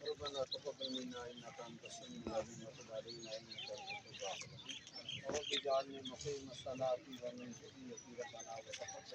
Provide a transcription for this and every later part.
ربنا تقبل منا انك انت السميع العليم وتب علينا انك انت التواب الرحيم رب اجعلني مقيم الصلاة ومن ذريتي ربنا وتقبل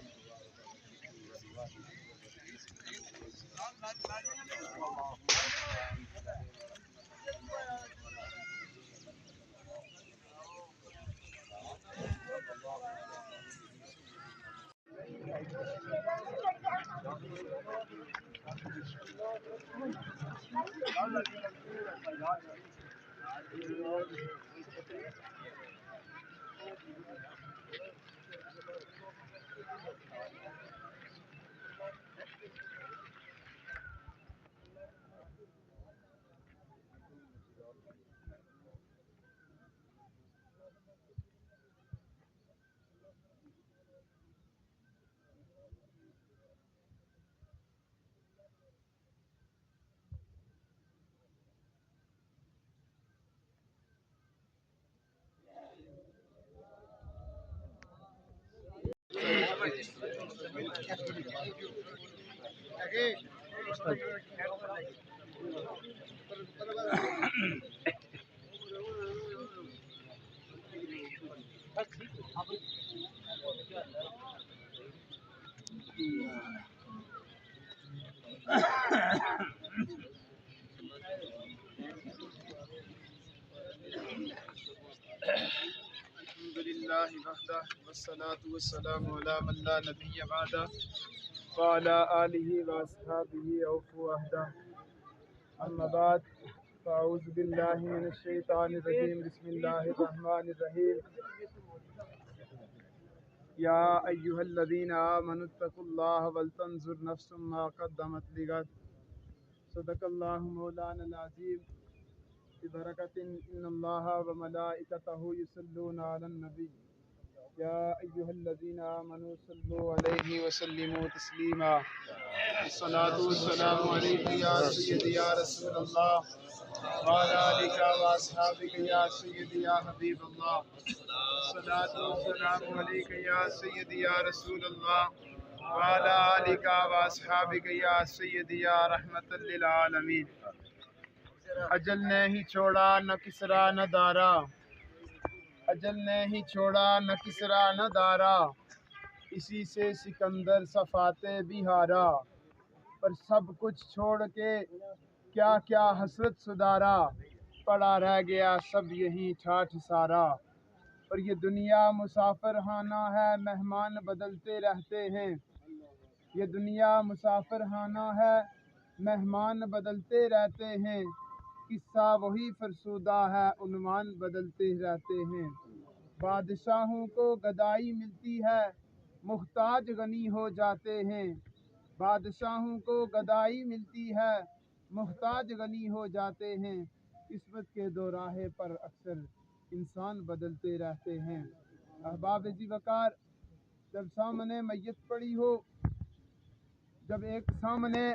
الحمدللہ وحدہ والصلاة والسلام علی من لا نبی بعدہ وعلی آلہ واصحابہ اوفوا عہدہ اما بعد فاعوذ باللہ من الشیطان الرجیم بسم اللہ الرحمن الرحیم یا ایہا الذین آمنوا اتقوا اللہ ولتنظر نفس ما قدمت لغد صدق اللہ مولانا العظیم ببرکۃ ان اللہ وملائکتہ یصلون علی النبی یا ایہا الذین آمنوا صلوا علیہ وسلموا تسلیما الصلاۃ والسلام علیک یا سیدی یا رسول اللہ وعلی آلک واصحابک یا سیدی یا حبیب اللہ الصلاۃ والسلام علیک یا سیدی یا رسول اللہ وعلی آلک واصحابک یا سیدی یا رحمت للعالمین اجل نے ہی چھوڑا نہ کسرا نہ دارا اجل نے ہی چھوڑا نہ کسرا نہ دارا اسی سے سکندر صفاتے بھی ہارا پر سب کچھ چھوڑ کے کیا کیا حسرت سدارا پڑا رہ گیا سب یہی ٹھاٹھ سارا اور یہ دنیا مسافر خانہ ہے مہمان بدلتے رہتے ہیں یہ دنیا مسافر خانہ ہے مہمان بدلتے رہتے ہیں قصہ وہی فرسودہ ہے عنوان بدلتے رہتے ہیں بادشاہوں کو گدائی ملتی ہے محتاج غنی ہو جاتے ہیں بادشاہوں کو گدائی ملتی ہے محتاج غنی ہو جاتے ہیں قسمت کے دوراہے پر اکثر انسان بدلتے رہتے ہیں احباب ذی وقار جب سامنے میت پڑی ہو جب ایک سامنے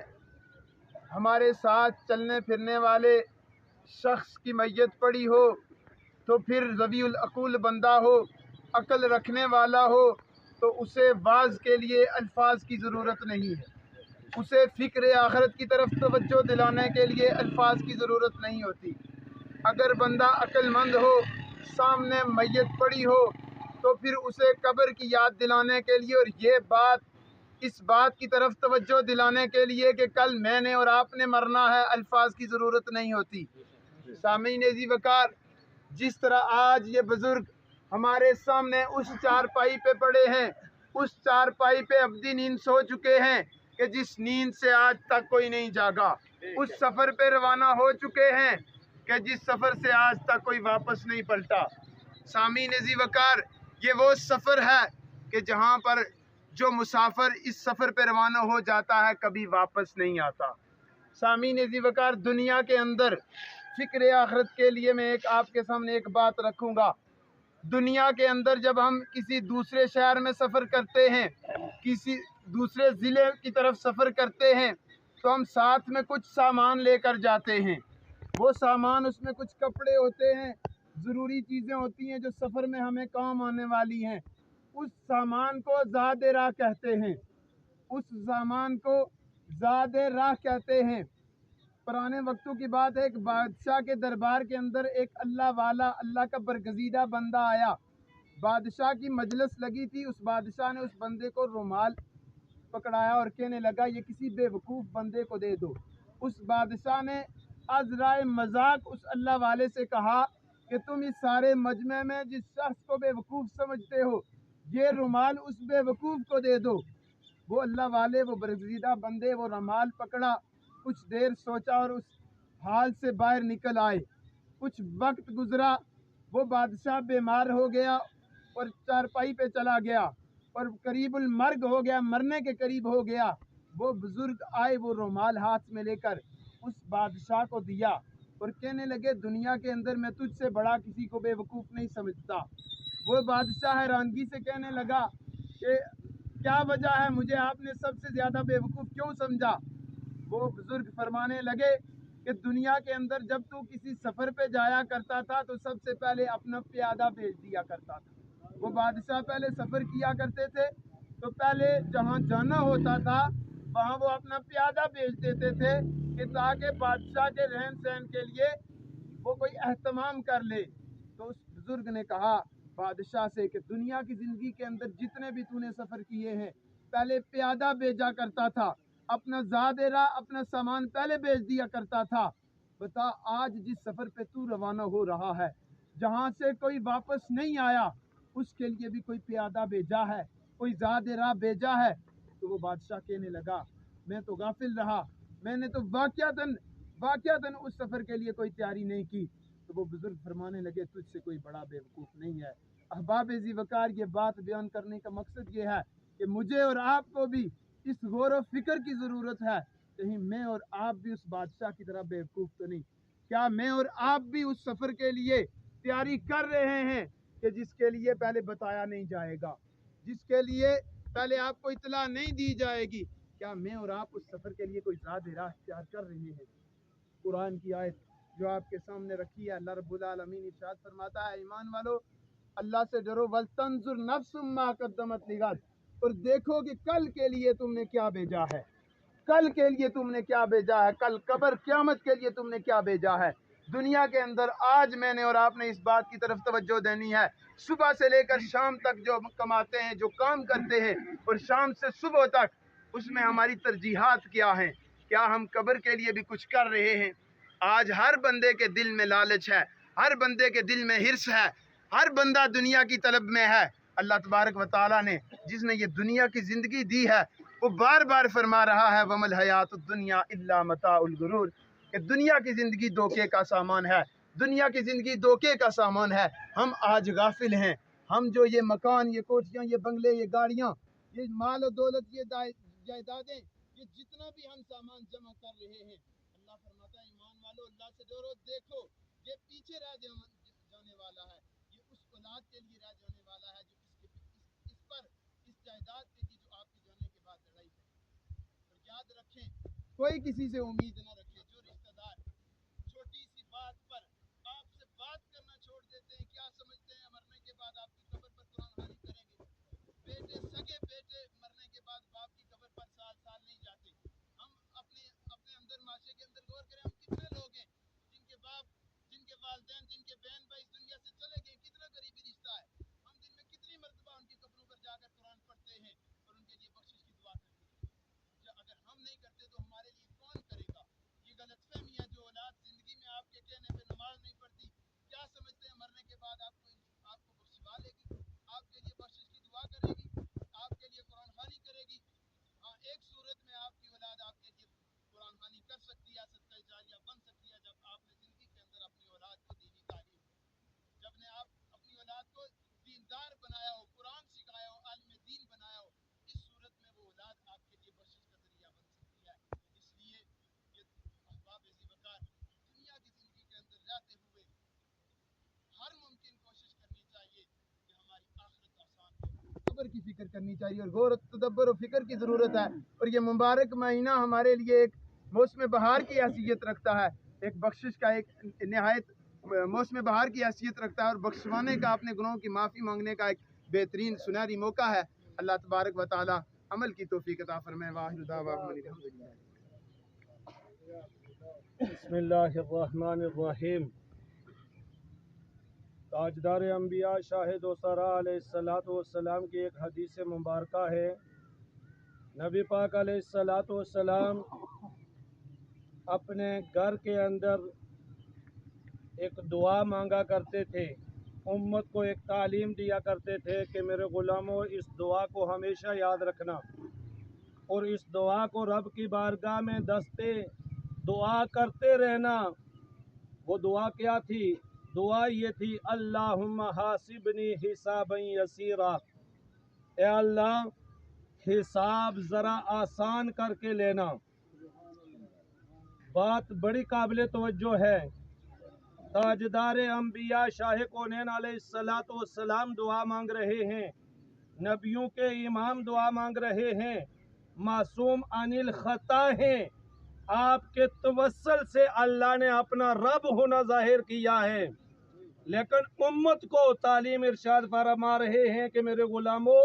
ہمارے ساتھ چلنے پھرنے والے شخص کی میت پڑی ہو تو پھر ذوی العقول بندہ ہو عقل رکھنے والا ہو تو اسے واعظ کے لیے الفاظ کی ضرورت نہیں ہے اسے فکر آخرت کی طرف توجہ دلانے کے لیے الفاظ کی ضرورت نہیں ہوتی اگر بندہ عقل مند ہو سامنے میت پڑی ہو تو پھر اسے قبر کی یاد دلانے کے لیے اور یہ بات اس بات کی طرف توجہ دلانے کے لیے کہ کل میں نے اور آپ نے مرنا ہے الفاظ کی ضرورت نہیں ہوتی سامعین ذی وقار جس طرح آج یہ بزرگ ہمارے سامنے اس چارپائی پہ پڑے ہیں اس چارپائی پہ ابدی نیند سو چکے ہیں کہ جس نیند سے آج تک کوئی نہیں جاگا اس سفر پہ روانہ ہو چکے ہیں کہ جس سفر سے آج تک کوئی واپس نہیں پلٹا سامعین ذی وقار یہ وہ سفر ہے کہ جہاں پر جو مسافر اس سفر پہ روانہ ہو جاتا ہے کبھی واپس نہیں آتا سامعین ذی وقار دنیا کے اندر فکر آخرت کے لیے میں آپ کے سامنے ایک بات رکھوں گا دنیا کے اندر جب ہم کسی دوسرے شہر میں سفر کرتے ہیں کسی دوسرے ضلع کی طرف سفر کرتے ہیں تو ہم ساتھ میں کچھ سامان لے کر جاتے ہیں وہ سامان اس میں کچھ کپڑے ہوتے ہیں، ضروری چیزیں ہوتی ہیں جو سفر میں ہمیں کام آنے والی ہیں، اس سامان کو زاد راہ کہتے ہیں، اس سامان کو زاد راہ کہتے ہیں۔ پرانے وقتوں کی بات ہے، ایک بادشاہ کے دربار کے اندر ایک اللہ والا، اللہ کا برگزیدہ بندہ آیا۔ بادشاہ کی مجلس لگی تھی، اس بادشاہ نے اس بندے کو رومال پکڑایا اور کہنے لگا یہ کسی بے وقوف بندے کو دے دو۔ اس بادشاہ نے عذرائے مذاق اس اللہ والے سے کہا کہ تم اس سارے مجمع میں جس شخص کو بے وقوف سمجھتے ہو، یہ رومال اس بے وقوف کو دے دو۔ وہ اللہ والے، وہ برگزیدہ بندے، وہ رومال پکڑا، کچھ دیر سوچا اور اس حال سے باہر نکل آئے۔ کچھ وقت گزرا، وہ بادشاہ بیمار ہو گیا اور چارپائی پہ چلا گیا اور قریب المرگ ہو گیا، مرنے کے قریب ہو گیا۔ وہ بزرگ آئے، وہ رومال ہاتھ میں لے کر اس بادشاہ کو دیا اور کہنے لگے دنیا کے اندر میں تجھ سے بڑا کسی کو بے وقوف نہیں سمجھتا۔ وہ بادشاہ حیرانگی سے کہنے لگا کہ کیا وجہ ہے، مجھے آپ نے سب سے زیادہ بے وقوف کیوں سمجھا؟ وہ بزرگ فرمانے لگے کہ دنیا کے اندر جب تو کسی سفر پہ جایا کرتا تھا تو سب سے پہلے اپنا پیادہ بھیج دیا کرتا تھا۔ وہ بادشاہ پہلے سفر کیا کرتے تھے تو پہلے جہاں جانا ہوتا تھا وہاں وہ اپنا پیادہ بھیج دیتے تھے کہ تاکہ بادشاہ کے رہن سہن کے لیے وہ کوئی اہتمام کر لے۔ تو اس بزرگ نے کہا بادشاہ سے کہ دنیا کی زندگی کے اندر جتنے بھی تو نے سفر کیے ہیں پہلے پیادہ بھیجا کرتا تھا، اپنا زاد راہ، اپنا سامان پہلے بھیج دیا کرتا تھا۔ بتا آج جس سفر پہ تو روانہ ہو رہا ہے، جہاں سے کوئی واپس نہیں آیا، اس کے لیے بھی کوئی پیادہ بھیجا ہے، کوئی زاد راہ بھیجا ہے؟ تو وہ بادشاہ کہنے لگا میں تو غافل رہا، میں نے تو واقعتاً اس سفر کے لیے کوئی تیاری نہیں کی۔ تو وہ بزرگ فرمانے لگے تجھ سے کوئی بڑا بے وقوف نہیں ہے۔ احباب ذی وقار، یہ بات بیان کرنے کا مقصد یہ ہے کہ مجھے اور آپ کو بھی اس غور و فکر کی ضرورت ہے، کہیں میں اور آپ بھی اس بادشاہ کی طرح بے وقوف تو نہیں؟ کیا میں اور آپ بھی اس سفر کے لیے تیاری کر رہے ہیں کہ جس کے لیے پہلے بتایا نہیں جائے گا، جس کے لیے پہلے آپ کو اطلاع نہیں دی جائے گی؟ کیا میں اور آپ اس سفر کے لیے کوئی زاد راہ اختیار کر رہے ہیں؟ قرآن کی آیت جو آپ کے سامنے رکھی ہے، اللہ رب العالمین ارشاد فرماتا ہے ایمان والو اللہ سے ڈرو، وَلْتَنْظُرْ نَفْسٌ مَا قَدَّمَتْ لِغَدٍ، اور دیکھو کہ کل کے لیے تم نے کیا بھیجا ہے، کل کے لیے تم نے کیا بھیجا ہے، کل قبر قیامت کے لیے تم نے کیا بھیجا ہے۔ دنیا کے اندر آج میں نے اور آپ نے اس بات کی طرف توجہ دینی ہے، صبح سے لے کر شام تک جو کماتے ہیں، جو کام کرتے ہیں، اور شام سے صبح تک اس میں ہماری ترجیحات کیا ہیں؟ کیا ہم قبر کے لیے بھی کچھ کر رہے ہیں؟ آج ہر بندے کے دل میں لالچ ہے، ہر بندے کے دل میں حرص ہے، ہر بندہ دنیا کی طلب میں ہے۔ اللہ تبارک و تعالیٰ نے جس نے یہ دنیا کی زندگی دی ہے وہ بار بار فرما رہا ہے وَمَا الْحَيَاةُ الدُّنْيَا إِلَّا مَتَاعُ الْغُرُورِ، کہ دنیا کی زندگی دھوکے کا سامان ہے، دنیا کی زندگی دھوکے کا سامان ہے۔ ہم آج غافل ہیں، ہم جو یہ مکان، یہ کوٹھیاں، یہ بنگلے، یہ گاڑیاں، یہ مال و دولت، یہ جائیدادیں، یہ جتنا بھی ہم سامان جمع کر رہے ہیں، اللہ فرماتا ہے ایمان والو اللہ سے ڈرو، دیکھو یہ پیچھے رہ جانے والا ہے، یہ اس اولاد کے لیے رہ جانے والا ہے جو اس پر، اس جائیداد پہ کی جو آپ کے جانے کے بعد لڑائی کرے۔ اور یاد رکھیں کوئی کسی سے امید نہ رکھے، جو رشتہ دار چھوٹی سی بات پر آپ سے بات کرنا چھوڑ دیتے ہیں، کیا سمجھتے ہیں مرنے کے بعد آپ کی قبر پر قرآن خوانی کریں گے؟ بیٹے، سگے بیٹے مرنے کے بعد باپ کی قبر پر سال نہیں جاتے۔ ہم اپنے اندر معاشرے کے اندر غور کریں، ہم کتنے لوگ ہیں جن کے باپ، جن کے والدین، جن کے بہن بھائی اس دنیا سے چلے گئے، کتنا قریبی رشتہ ہے، ہم دن میں کتنی مرتبہ ان کی قبروں پر جا کر قرآن پڑھتے ہیں اور ان کے لیے بخشش کی دعا کرتے ہیں۔ اگر ہم نہیں کرتے تو ہمارے لیے کون کرے گا؟ یہ غلط فہمی ہے، جو اولاد زندگی میں آپ کے کہنے پہ نماز نہیں پڑھتی، کیا سمجھتے ہیں مرنے کے بعد آپ کو بخشوا لے گی، آپ کے لیے بخشش کی دعا کرے گی، آپ کے لیے قرآن خوانی کرے گی؟ ہاں، ایک صورت میں آپ کی اولاد آپ کے لیے قرآن خوانی کر سکتی ہے، صدقہ جاریہ بن سکتی ہے، جب آپ نے زندگی کے اندر اپنی اولاد کو دینی تعلیم دی، جب نے آپ اپنی اولاد کو دیندار بنایا ہو، قرآن سکھایا ہو، عالم دین بنایا ہو، اس صورت میں وہ اولاد آپ کے لیے بخشش کا ذریعہ بن سکتی ہے۔ اس لیے یہ احباب ذی وقار، دنیا کی زندگی کے اندر رہتے ہوئے ہر ممکن کوشش کرنی چاہیے کہ ہماری آخرت آسان ہو، قبر کی فکر کرنی چاہیے اور غور و تدبر و فکر کی ضرورت ہے۔ اور یہ مبارک مہینہ ہمارے لیے ایک موسم بہار کی حیثیت رکھتا ہے۔ ایک بخشش کا ایک نہایت موسم بہار کی حیثیت رکھتا ہے اور بخشوانے کا، اپنے گناہوں کی معافی مانگنے کا ایک بہترین سنہری موقع ہے۔ اللہ تبارک و تعالی عمل کی توفیق عطا فرمائے۔ واخر دعوانا الحمدللہ۔ بسم اللہ الرحمن الرحیم۔ تاجدار انبیاء شاہد و سرا علیہ السلام کی ایک حدیث مبارکہ ہے۔ نبی پاک علیہ السلام اپنے گھر کے اندر ایک دعا مانگا کرتے تھے، امت کو ایک تعلیم دیا کرتے تھے کہ میرے غلاموں اس دعا کو ہمیشہ یاد رکھنا، اور اس دعا کو رب کی بارگاہ میں دستے دعا کرتے رہنا۔ وہ دعا کیا تھی؟ دعا یہ تھی، اللہم حاسبنی حسابا یسیرا، اے اللہ حساب ذرا آسان کر کے لینا۔ بات بڑی قابل توجہ ہے۔ تاجدار انبیاء شاہ کونین علیہ السلام دعا مانگ رہے ہیں، نبیوں کے امام دعا مانگ رہے ہیں، معصوم عن الخطا ہیں، آپ کے توسل سے اللہ نے اپنا رب ہونا ظاہر کیا ہے، لیکن امت کو تعلیم ارشاد فرما رہے ہیں کہ میرے غلاموں،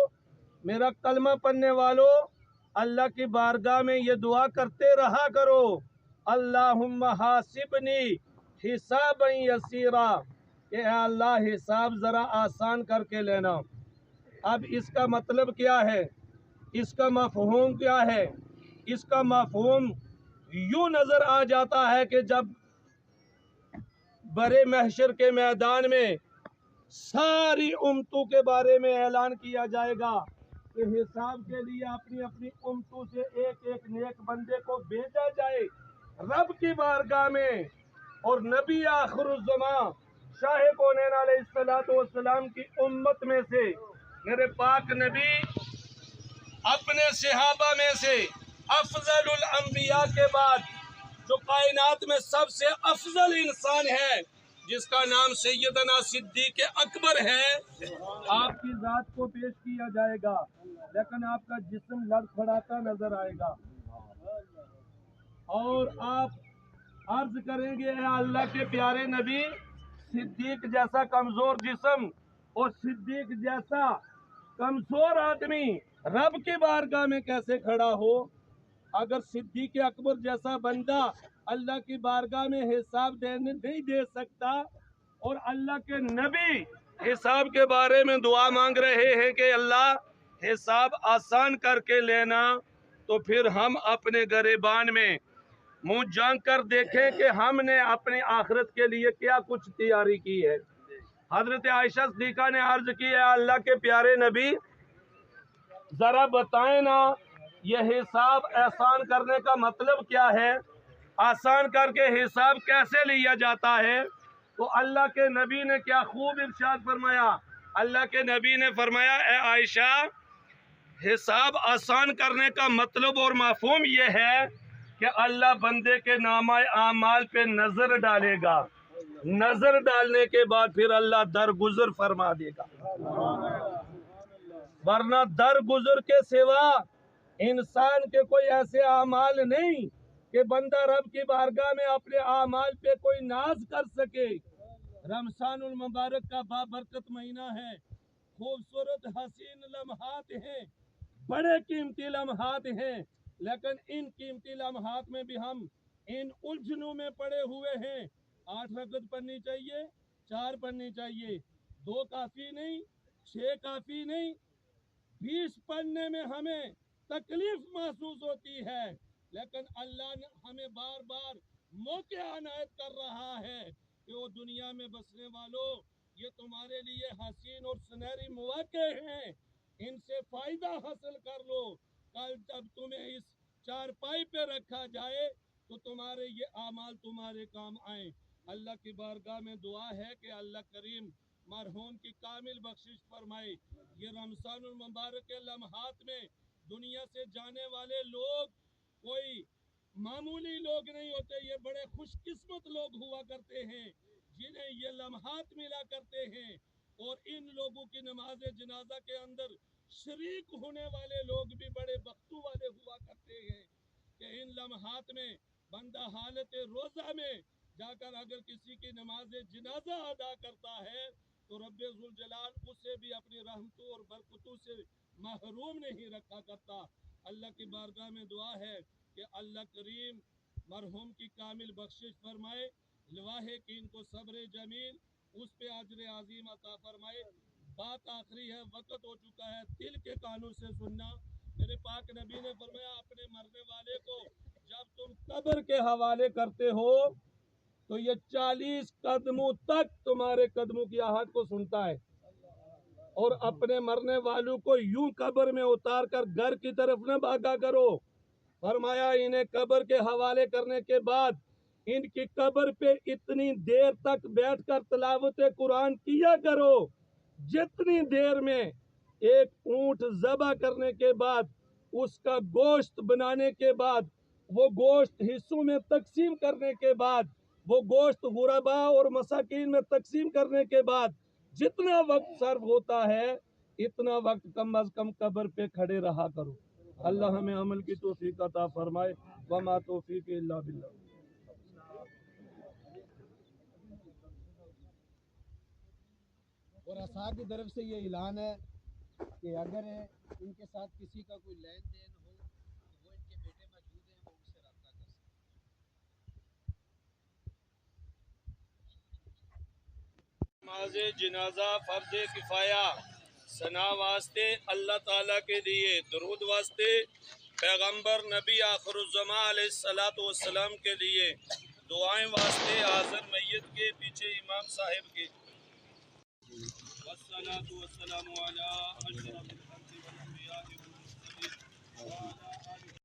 میرا کلمہ پڑھنے والوں، اللہ کی بارگاہ میں یہ دعا کرتے رہا کرو، اللہم حاسبنی حسابا یسیرا، کہ اے اللہ حساب ذرا آسان کر کے لینا۔ اب اس کا مطلب کیا ہے؟ اس کا مفہوم کیا ہے؟ اس کا مفہوم یوں نظر آ جاتا ہے کہ جب بڑے محشر کے میدان میں ساری امتوں کے بارے میں اعلان کیا جائے گا کہ حساب کے لیے اپنی اپنی امتوں سے ایک ایک نیک بندے کو بھیجا جائے رب کی بارگاہ میں، اور نبی آخر الزمان شاہ کونین علیہ السلام کی امت میں سے میرے پاک نبی اپنے صحابہ میں سے افضل الانبیاء کے بعد جو کائنات میں سب سے افضل انسان ہے، جس کا نام سیدنا صدیق اکبر ہے، آپ کی ذات کو پیش کیا جائے گا، لیکن آپ کا جسم لڑکھڑاتا نظر آئے گا، اور آپ عرض کریں گے اے اللہ کے پیارے نبی، صدیق جیسا کمزور جسم اور صدیق جیسا کمزور آدمی رب کی بارگاہ میں کیسے کھڑا ہو؟ اگر صدیق اکبر جیسا بندہ اللہ کی بارگاہ میں حساب نہیں دے سکتا، اور اللہ کے نبی حساب کے بارے میں دعا مانگ رہے ہیں کہ اللہ حساب آسان کر کے لینا، تو پھر ہم اپنے گریبان میں منہ جھانک کر دیکھیں کہ ہم نے اپنی آخرت کے لیے کیا کچھ تیاری کی ہے۔ حضرت عائشہ صدیقہ نے عرض کی، ہے اللہ کے پیارے نبی ذرا بتائیں نا، یہ حساب آسان کرنے کا مطلب کیا ہے؟ آسان کر کے حساب کیسے لیا جاتا ہے؟ تو اللہ کے نبی نے کیا خوب ارشاد فرمایا۔ اللہ کے نبی نے فرمایا، اے عائشہ حساب آسان کرنے کا مطلب اور مفہوم یہ ہے کہ اللہ بندے کے نامہ اعمال پہ نظر ڈالے گا، نظر ڈالنے کے بعد پھر اللہ درگزر فرما دے گا، ورنہ درگزر کے سوا انسان کے کوئی ایسے اعمال نہیں کہ بندہ رب کی بارگاہ میں اپنے اعمال پہ کوئی ناز کر سکے۔ رمضان المبارک کا بابرکت مہینہ ہے، خوبصورت حسین لمحات ہیں، بڑے قیمتی لمحات ہیں، لیکن ان قیمتی لمحات میں بھی ہم ان الجھنوں میں پڑے ہوئے ہیں۔ 8 رکعت پڑھنی چاہیے، 4 پڑھنی چاہیے، 2 کافی نہیں، 6 کافی نہیں، 20 پڑھنے میں ہمیں تکلیف محسوس ہوتی ہے، لیکن اللہ نے ہمیں بار بار موقع عنایت کر رہا ہے کہ وہ دنیا میں بسنے والوں، یہ تمہارے لیے حسین اور سنہری مواقع ہیں، ان سے فائدہ حاصل کر لو، کل جب تمہیں اس چارپائی پہ رکھا جائے تو تمہارے یہ اعمال تمہارے کام آئیں۔ اللہ کی بارگاہ میں دعا ہے کہ اللہ کریم مرحوم کی کامل بخشش فرمائے۔ یہ رمضان المبارک کے لمحات میں دنیا سے جانے والے لوگ کوئی معمولی لوگ نہیں ہوتے، یہ بڑے خوش قسمت لوگ ہوا کرتے ہیں جنہیں یہ لمحات ملا کرتے ہیں، اور ان لوگوں کی نماز جنازہ کے اندر شریک ہونے والے لوگ بھی بڑے بختوں والے ہوا کرتے ہیں کہ ان لمحات میں بندہ حالت روزہ میں جا کر اگر کسی کی نماز جنازہ ادا کرتا ہے تو رب ذوالجلال اسے بھی اپنی رحمتوں اور برکتوں سے محروم نہیں رکھا کرتا۔ اللہ کی بارگاہ میں دعا ہے کہ اللہ کریم مرحوم کی کامل بخشش فرمائے، لواحقین کو صبر جمیل، اس پہ اجر عظیم عطا فرمائے۔ بات آخری ہے، وقت ہو چکا ہے، دل کے کانوں سے سننا۔ میرے پاک نبی نے فرمایا اپنے مرنے والے کو جب تم قبر کے حوالے کرتے ہو تو یہ 40 قدموں تک تمہارے قدموں کی آہٹ کو سنتا ہے، اور اپنے مرنے والوں کو یوں قبر میں اتار کر گھر کی طرف نہ بھاگا کرو۔ فرمایا انہیں قبر کے حوالے کرنے کے بعد ان کی قبر پہ اتنی دیر تک بیٹھ کر تلاوت قرآن کیا کرو جتنی دیر میں ایک اونٹ ذبح کرنے کے بعد اس کا گوشت بنانے کے بعد وہ گوشت حصوں میں تقسیم کرنے کے بعد وہ گوشت غربا اور مساکین میں تقسیم کرنے کے بعد جتنا وقت صرف ہوتا ہے اتنا وقت کم از کم قبر پہ کھڑے رہا کرو۔ اللہ ہمیں عمل کی توفیق عطا فرمائے، وما توفیق الا باللہ۔ اور اسا کی طرف سے یہ اعلان ہے کہ اگر ان کے ساتھ کسی کا کوئی لین دین ہو تو وہ ان کے بیٹے موجود ہیں، وہ ان سے رابطہ کر سکتے ہیں۔ نماز جنازہ فرض کفایہ، ثنا واسطے اللہ تعالیٰ کے لیے، درود واسطے پیغمبر نبی آخر الزمان علیہ الصلوۃ والسلام کے لیے، دعائیں واسطے حاضر میت کے پیچھے امام صاحب کے۔ والصلاة والسلام على أشرف الخلق والأنبياء والمرسلين وعلى آله